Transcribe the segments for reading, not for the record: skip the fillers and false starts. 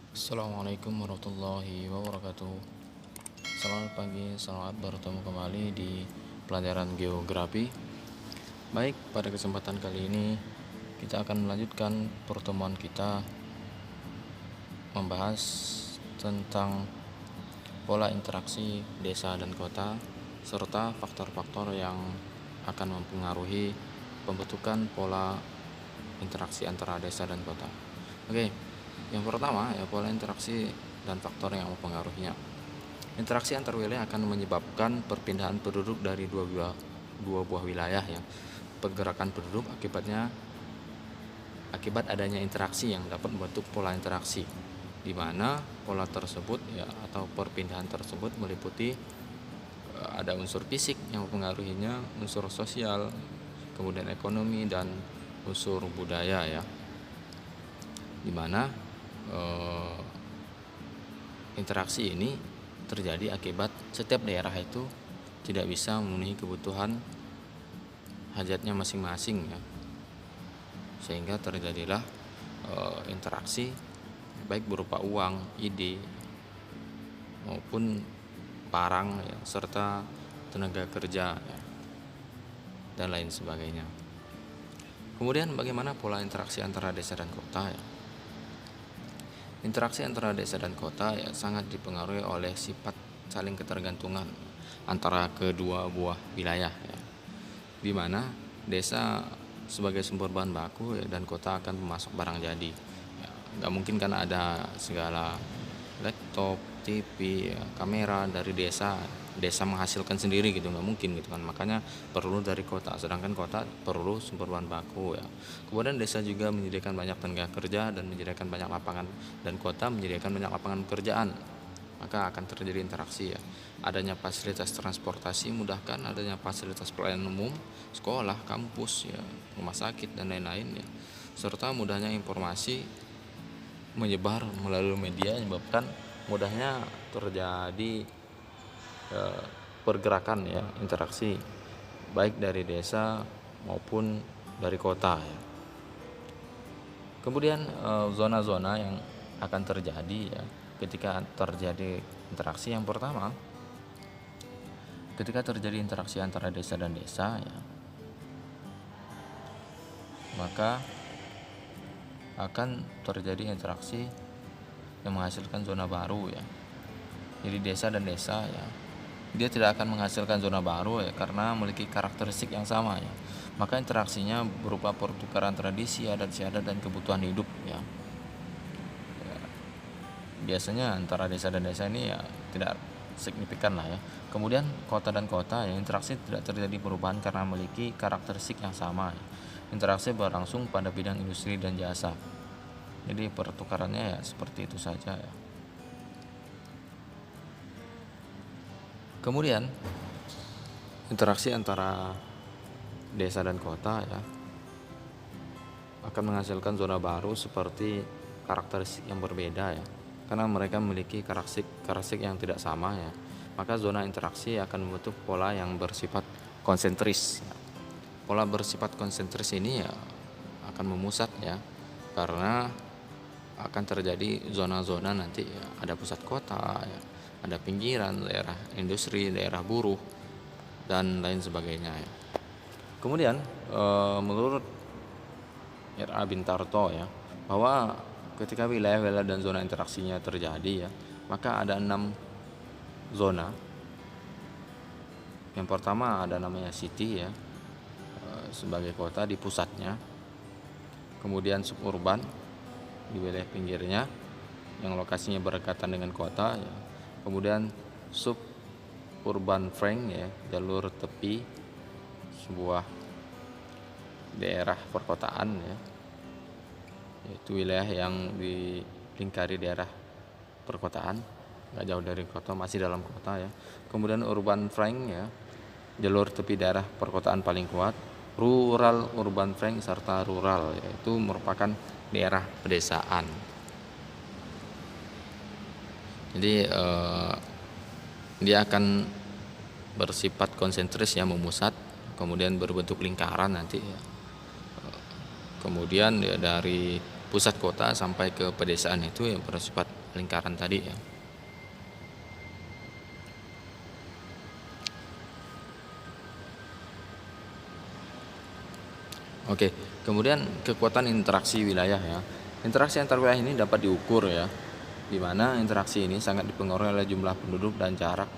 Assalamualaikum warahmatullahi wabarakatuh. Selamat pagi, selamat bertemu kembali di pelajaran geografi. Baik, pada kesempatan kali ini kita akan melanjutkan pertemuan kita membahas tentang pola interaksi desa dan kota serta faktor-faktor yang akan mempengaruhi pembentukan pola interaksi antara desa dan kota. Oke, yang pertama ya pola interaksi dan faktor yang mempengaruhinya. Interaksi antar wilayah akan menyebabkan perpindahan penduduk dari dua buah wilayah ya. Pergerakan penduduk akibat adanya interaksi yang dapat membentuk pola interaksi, di mana pola tersebut ya atau perpindahan tersebut meliputi ada unsur fisik yang mempengaruhinya, unsur sosial, kemudian ekonomi dan unsur budaya ya. Di mana interaksi ini terjadi akibat setiap daerah itu tidak bisa memenuhi kebutuhan hajatnya masing-masing ya, sehingga terjadilah interaksi baik berupa uang, ide maupun barang ya, serta tenaga kerja ya, dan lain sebagainya. Kemudian bagaimana pola interaksi antara desa dan kota ya? Interaksi antara desa dan kota ya sangat dipengaruhi oleh sifat saling ketergantungan antara kedua buah wilayah ya, di mana desa sebagai sumber bahan baku ya, dan kota akan memasok barang jadi ya, nggak mungkin kan ada segala laptop, TV ya, kamera dari desa menghasilkan sendiri gitu, nggak mungkin gitu kan, makanya perlu dari kota, sedangkan kota perlu sumber bahan baku ya. Kemudian desa juga menyediakan banyak tenaga kerja dan menyediakan banyak lapangan, dan kota menyediakan banyak lapangan pekerjaan, maka akan terjadi interaksi ya. Adanya fasilitas transportasi mudahkan adanya fasilitas pelayanan umum, sekolah, kampus ya, rumah sakit dan lain-lain ya, serta mudahnya informasi menyebar melalui media menyebabkan mudahnya terjadi pergerakan ya, interaksi baik dari desa maupun dari kota ya. Kemudian zona-zona yang akan terjadi ya ketika terjadi interaksi. Yang pertama, ketika terjadi interaksi antara desa dan desa ya, maka akan terjadi interaksi yang menghasilkan zona baru ya. Jadi desa dan desa ya, dia tidak akan menghasilkan zona baru ya karena memiliki karakteristik yang sama ya. Maka interaksinya berupa pertukaran tradisi, adat istiadat dan kebutuhan hidup ya. Biasanya antara desa dan desa ini ya tidak signifikan lah ya. Kemudian kota dan kota ya, interaksi tidak terjadi perubahan karena memiliki karakteristik yang sama ya. Interaksi berlangsung pada bidang industri dan jasa. Jadi pertukarannya ya seperti itu saja ya. Kemudian interaksi antara desa dan kota ya akan menghasilkan zona baru seperti karakteristik yang berbeda ya, karena mereka memiliki karakteristik yang tidak sama ya. Maka zona interaksi akan membentuk pola yang bersifat konsentris ya. Pola bersifat konsentris ini ya akan memusat ya, karena akan terjadi zona-zona nanti ya, ada pusat kota ya, ada pinggiran, daerah industri, daerah buruh dan lain sebagainya ya. Kemudian menurut R.A. Bintarto ya, bahwa ketika wilayah-wilayah dan zona interaksinya terjadi ya, maka ada 6 zona. Yang pertama ada namanya city ya, sebagai kota di pusatnya. Kemudian suburban di wilayah pinggirnya yang lokasinya berdekatan dengan kota ya. Kemudian suburban flank ya, jalur tepi sebuah daerah perkotaan ya, yaitu wilayah yang dilingkari daerah perkotaan, nggak jauh dari kota, masih dalam kota ya. Kemudian urban flank ya, jalur tepi daerah perkotaan paling kuat. Rural urban flank serta rural yaitu merupakan daerah pedesaan. Jadi dia akan bersifat konsentris ya, memusat, kemudian berbentuk lingkaran nanti ya. Kemudian ya dari pusat kota sampai ke pedesaan itu yang bersifat lingkaran tadi ya. Oke, kemudian kekuatan interaksi wilayah ya. Interaksi antar wilayah ini dapat diukur ya, di mana interaksi ini sangat dipengaruhi oleh jumlah penduduk dan jarak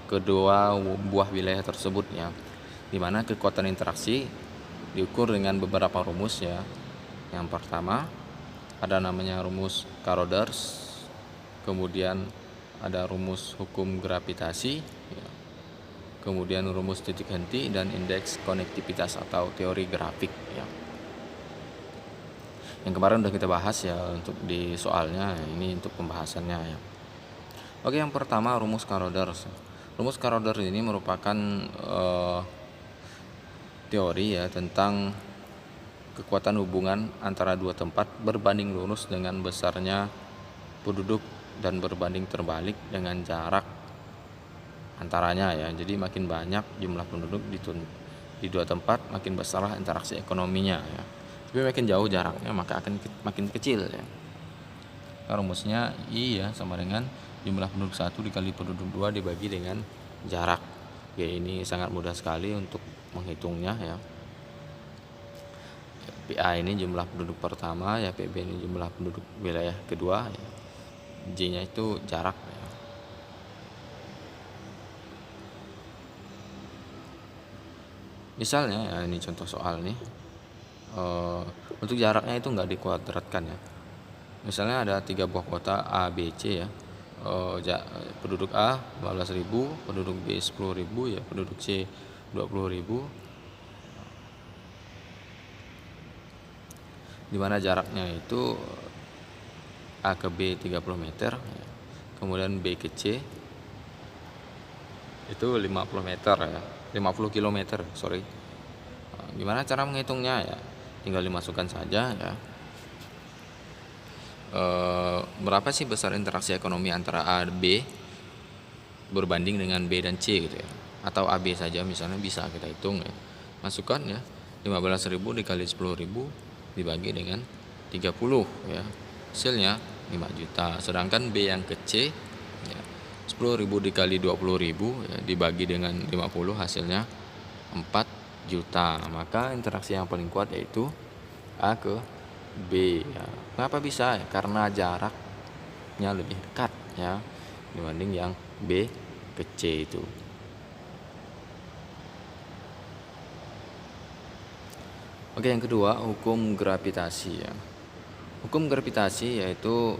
kedua buah wilayah tersebut ya. Di mana kekuatan interaksi diukur dengan beberapa rumus ya. Yang pertama ada namanya rumus Caroders, kemudian ada rumus hukum gravitasi ya. Kemudian rumus titik henti dan indeks konektivitas atau teori grafik ya. Yang kemarin udah kita bahas ya untuk di soalnya, ini untuk pembahasannya ya. Oke, yang pertama rumus Caroders. Rumus Caroders ini merupakan teori ya tentang kekuatan hubungan antara dua tempat berbanding lurus dengan besarnya penduduk dan berbanding terbalik dengan jarak antaranya ya. Jadi makin banyak jumlah penduduk di dua tempat, makin besarlah interaksi ekonominya ya. Tapi makin jauh jaraknya maka akan makin kecil ya. Nah, rumusnya I ya sama dengan jumlah penduduk 1 dikali penduduk 2 dibagi dengan jarak. Ya, ini sangat mudah sekali untuk menghitungnya ya. PA ini jumlah penduduk pertama ya, PB ini jumlah penduduk wilayah kedua ya. J-nya itu jarak ya. Misalnya ya, ini contoh soal nih, untuk jaraknya itu nggak dikuadratkan ya. Misalnya ada 3 buah kota A, B, C ya. Penduduk A 15.000, penduduk B 10.000 ya, penduduk C 20.000. Di mana jaraknya itu A ke B 30 meter, kemudian B ke C itu 50 meter ya, 50 km sorry. Gimana cara menghitungnya ya? Tinggal dimasukkan saja ya. Berapa sih besar interaksi ekonomi antara A dan B berbanding dengan B dan C gitu ya, atau AB saja misalnya bisa kita hitung ya. Masukkan ya, 15.000 dikali 10.000 dibagi dengan 30 ya, hasilnya 5 juta. Sedangkan B yang ke C ya, 10.000 dikali 20.000 ya, dibagi dengan 50 hasilnya 4 juta. Maka interaksi yang paling kuat yaitu A ke B ya. Kenapa bisa? Ya, karena jaraknya lebih dekat ya dibanding yang B ke C itu. Oke, yang kedua hukum gravitasi ya. Hukum gravitasi yaitu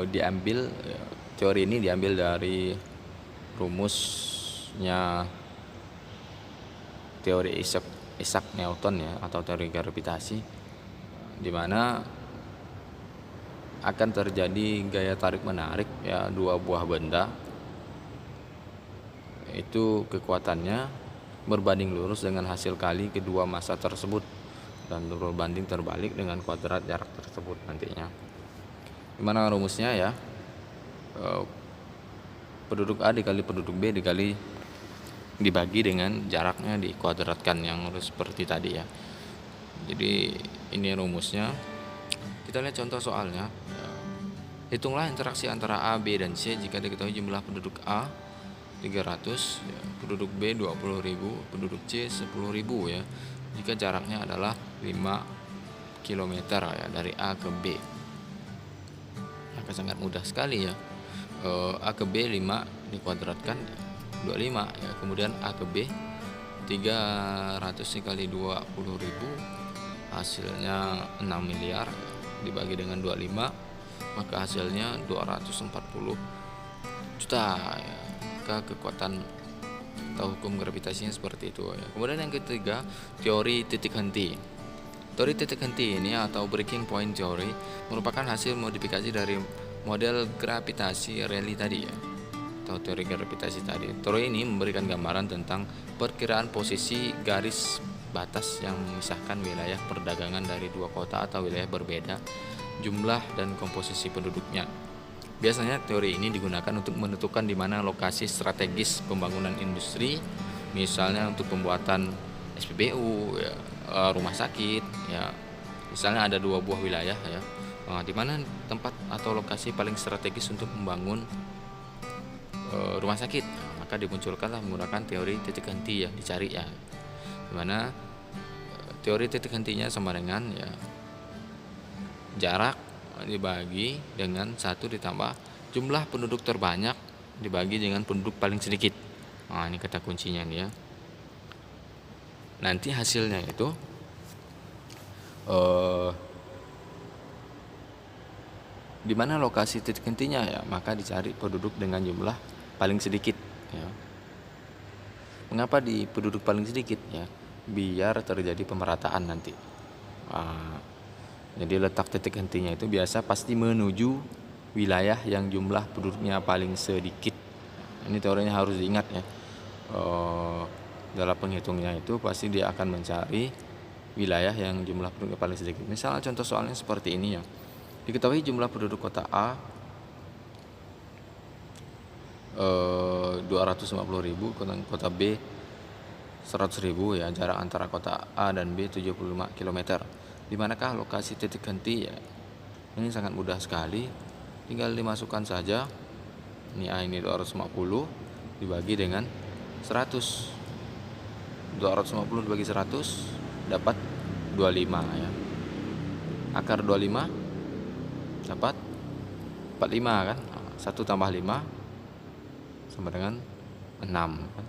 diambil ya, teori ini diambil dari rumusnya teori Isaac Newton ya, atau teori gravitasi, di mana akan terjadi gaya tarik menarik ya dua buah benda, itu kekuatannya berbanding lurus dengan hasil kali kedua massa tersebut dan berbanding terbalik dengan kuadrat jarak tersebut nantinya. Gimana rumusnya ya? Penduduk A dikali penduduk B dibagi dengan jaraknya dikuadratkan yang harus seperti tadi ya. Jadi ini rumusnya. Kita lihat contoh soalnya. Hitunglah interaksi antara A, B, dan C jika diketahui jumlah penduduk A 300 ya, penduduk B 20.000, penduduk C 10.000 ya, jika jaraknya adalah 5 km ya dari A ke B. Maka sangat mudah sekali ya. A ke B 5 dikuadratkan 25 ya, kemudian A ke B 300 dikali 20.000 hasilnya 6 miliar dibagi dengan 25 maka hasilnya 240 juta ya. Maka kekuatan atau hukum gravitasinya seperti itu ya. Kemudian yang ketiga, teori titik henti. Teori titik henti ini atau breaking point theory merupakan hasil modifikasi dari model gravitasi Rayleigh tadi ya, atau teori gravitasi tadi. Teori ini memberikan gambaran tentang perkiraan posisi garis batas yang memisahkan wilayah perdagangan dari dua kota atau wilayah berbeda jumlah dan komposisi penduduknya. Biasanya teori ini digunakan untuk menentukan di mana lokasi strategis pembangunan industri, misalnya untuk pembuatan SPBU, ya, rumah sakit, ya, Misalnya ada 2 buah wilayah ya, di mana tempat atau lokasi paling strategis untuk membangun rumah sakit. Maka dimunculkanlah menggunakan teori titik henti ya, dicari ya, dimana teori titik hentinya sama dengan ya jarak dibagi dengan 1 ditambah jumlah penduduk terbanyak dibagi dengan penduduk paling sedikit. Nah, ini kata kuncinya nih ya. Nanti hasilnya itu di mana lokasi titik hentinya ya, maka dicari penduduk dengan jumlah paling sedikit ya. Mengapa di penduduk paling sedikit ya? Biar terjadi pemerataan nanti. Jadi letak titik hentinya itu biasa pasti menuju wilayah yang jumlah penduduknya paling sedikit. Ini teorinya harus diingat ya. Dalam penghitungnya itu pasti dia akan mencari wilayah yang jumlah penduduknya paling sedikit. Misalnya contoh soalnya seperti ini ya. Diketahui jumlah penduduk kota A 250.000, kota B 100.000 ya. Jarak antara kota A dan B 75 km. Di manakah lokasi titik henti ya? Ini sangat mudah sekali. Tinggal dimasukkan saja. Ini A ini 250 dibagi dengan 100. 250 dibagi 100 dapat 25 ya. Akar 25 dapat 45 kan. 1 tambah 5 sama dengan 6 kan.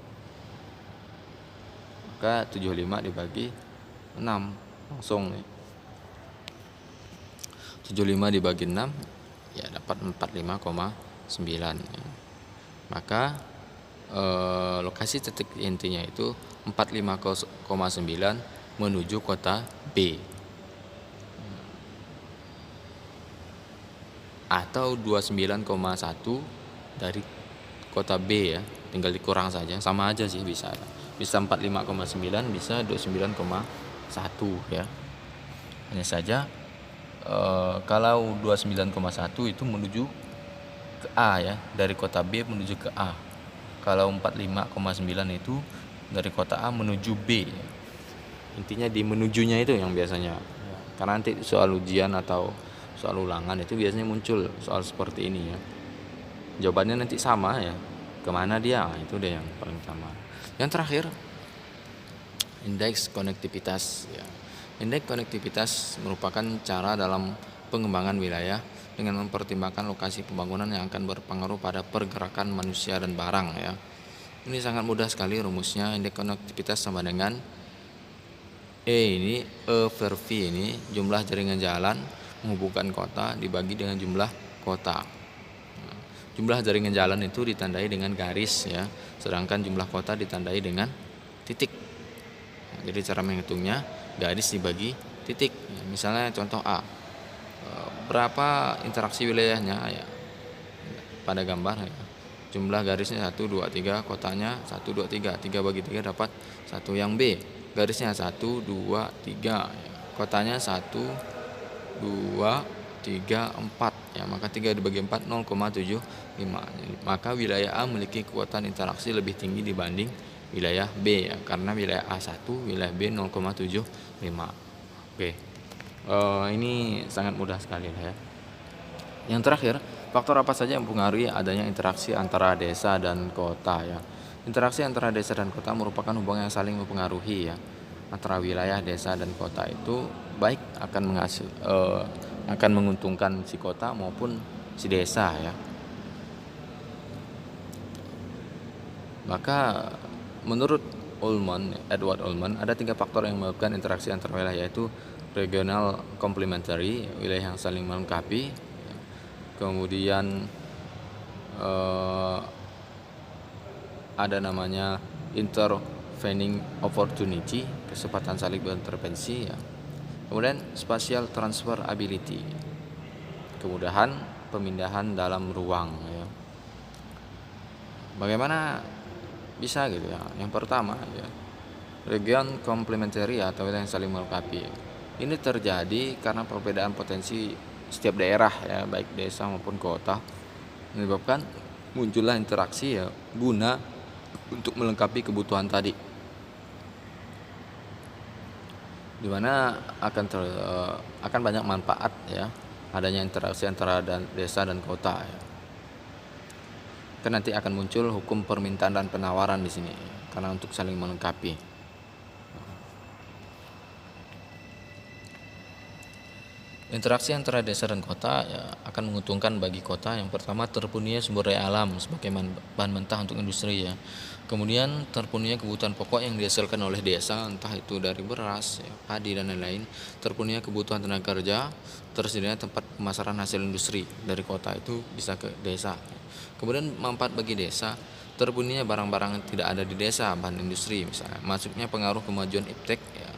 Maka 75 dibagi 6 langsung nih. 75 dibagi 6 ya dapat 45,9 ya. Maka lokasi titik intinya itu 45,9 menuju kota B, atau 29,1 dari kota B ya, tinggal dikurang saja, sama aja sih, bisa 45,9 bisa 29,1 ya. Hanya saja kalau 29,1 itu menuju ke A ya, dari kota B menuju ke A. Kalau 45,9 itu dari kota A menuju B ya. Intinya di menujunya itu yang biasanya ya. Karena nanti soal ujian atau soal ulangan itu biasanya muncul soal seperti ini ya. Jawabannya nanti sama ya, kemana dia, itu deh yang paling utama. Yang terakhir, indeks konektivitas ya. Indeks konektivitas merupakan cara dalam pengembangan wilayah dengan mempertimbangkan lokasi pembangunan yang akan berpengaruh pada pergerakan manusia dan barang ya. Ini sangat mudah sekali rumusnya. Indeks konektivitas sama dengan E per V ini jumlah jaringan jalan menghubungkan kota dibagi dengan jumlah kota. Nah, jumlah jaringan jalan itu ditandai dengan garis ya, sedangkan jumlah kota ditandai dengan titik. Nah, jadi cara menghitungnya garis dibagi titik. Misalnya contoh A, berapa interaksi wilayahnya ya, pada gambar ya. Jumlah garisnya 1, 2, 3, kotanya 1, 2, 3, 3 bagi 3 dapat 1. Yang B, garisnya 1, 2, 3 ya. Kotanya 1, 2, 3, 4 ya, maka 3 dibagi 4 0,75. Maka wilayah A memiliki kekuatan interaksi lebih tinggi dibanding wilayah B ya, karena wilayah A 1, wilayah B 0,75. Oke. Ini sangat mudah sekali lah ya. Yang terakhir, faktor apa saja yang mempengaruhi adanya interaksi antara desa dan kota ya. Interaksi antara desa dan kota merupakan hubungan yang saling mempengaruhi ya. Antara wilayah, desa dan kota itu baik akan menguntungkan si kota maupun si desa ya. Maka menurut Edward Ullman ada 3 faktor yang menyebabkan interaksi antar wilayah, yaitu regional complementary, wilayah yang saling melengkapi, kemudian ada namanya intervening opportunity, kesempatan saling berintervensi ya. Kemudian spatial transfer ability, kemudahan pemindahan dalam ruang ya. Bagaimana bisa gitu ya? Yang pertama ya, region complementary atau wilayah yang saling melengkapi. Ini terjadi karena perbedaan potensi setiap daerah ya, baik desa maupun kota, menyebabkan muncullah interaksi ya, guna untuk melengkapi kebutuhan tadi. di mana akan banyak manfaat ya adanya interaksi antara desa dan kota ya. Kan nanti akan muncul hukum permintaan dan penawaran di sini karena untuk saling melengkapi. Interaksi antara desa dan kota ya, akan menguntungkan bagi kota. Yang pertama, terpenuhinya sumber daya alam sebagai bahan mentah untuk industri ya. Kemudian terpenuhinya kebutuhan pokok yang dihasilkan oleh desa, entah itu dari beras, ya, padi dan lain-lain. Terpenuhinya kebutuhan tenaga kerja, tersedianya tempat pemasaran hasil industri dari kota itu bisa ke desa. Kemudian manfaat bagi desa, terpenuhinya barang-barang yang tidak ada di desa, bahan industri misalnya. Masuknya pengaruh kemajuan iptek ya,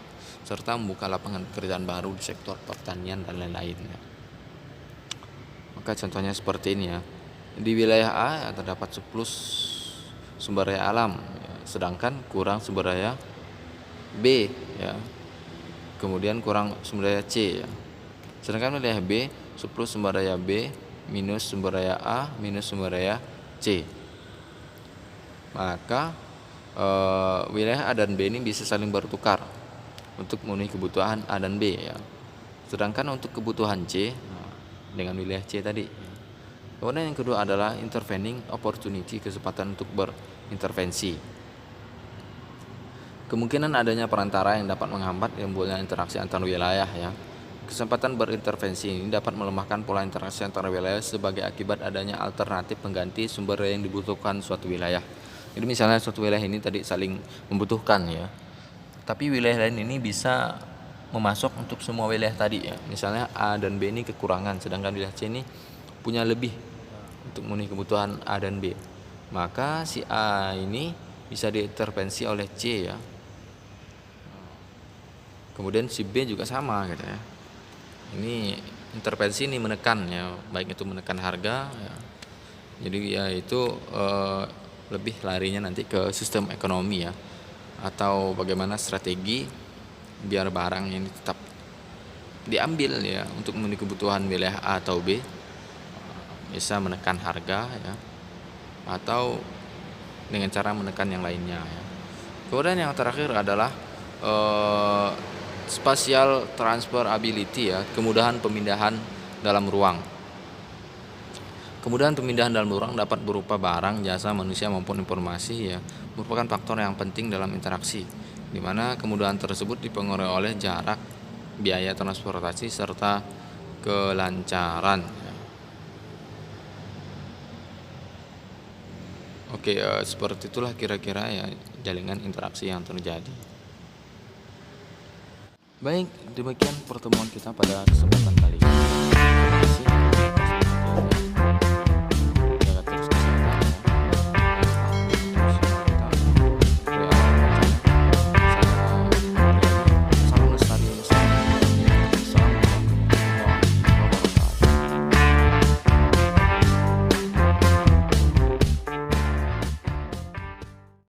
serta membuka lapangan pekerjaan baru di sektor pertanian dan lain-lain ya. Maka contohnya seperti ini ya. Di wilayah A terdapat surplus sumber daya alam ya, sedangkan kurang sumber daya B ya. Kemudian kurang sumber daya C ya. Sedangkan wilayah B surplus sumber daya B minus sumber daya A minus sumber daya C. Maka wilayah A dan B ini bisa saling bertukar untuk memenuhi kebutuhan A dan B ya. Sedangkan untuk kebutuhan C dengan wilayah C tadi. Kemudian yang kedua adalah intervening opportunity, kesempatan untuk berintervensi. Kemungkinan adanya perantara yang dapat menghambat timbulnya interaksi antar wilayah ya. Kesempatan berintervensi ini dapat melemahkan pola interaksi antar wilayah sebagai akibat adanya alternatif pengganti sumber daya yang dibutuhkan suatu wilayah. Jadi misalnya suatu wilayah ini tadi saling membutuhkan ya, tapi wilayah lain ini bisa memasok untuk semua wilayah tadi ya. Misalnya A dan B ini kekurangan, sedangkan wilayah C ini punya lebih untuk memenuhi kebutuhan A dan B. Maka si A ini bisa diintervensi oleh C ya. Kemudian si B juga sama gitu ya. Ini intervensi ini menekan ya, baik itu menekan harga ya. Jadi ya itu lebih larinya nanti ke sistem ekonomi ya, atau bagaimana strategi biar barang ini tetap diambil ya untuk memenuhi kebutuhan wilayah A atau B, bisa menekan harga ya, atau dengan cara menekan yang lainnya ya. Kemudian yang terakhir adalah spatial transferability ya, kemudahan pemindahan dalam ruang. Kemudahan pemindahan dalam ruang dapat berupa barang, jasa, manusia maupun informasi ya, merupakan faktor yang penting dalam interaksi, di mana kemudahan tersebut dipengaruhi oleh jarak, biaya transportasi serta kelancaran ya. Oke, seperti itulah kira-kira ya jaringan interaksi yang terjadi. Baik, demikian pertemuan kita pada kesempatan kali ini.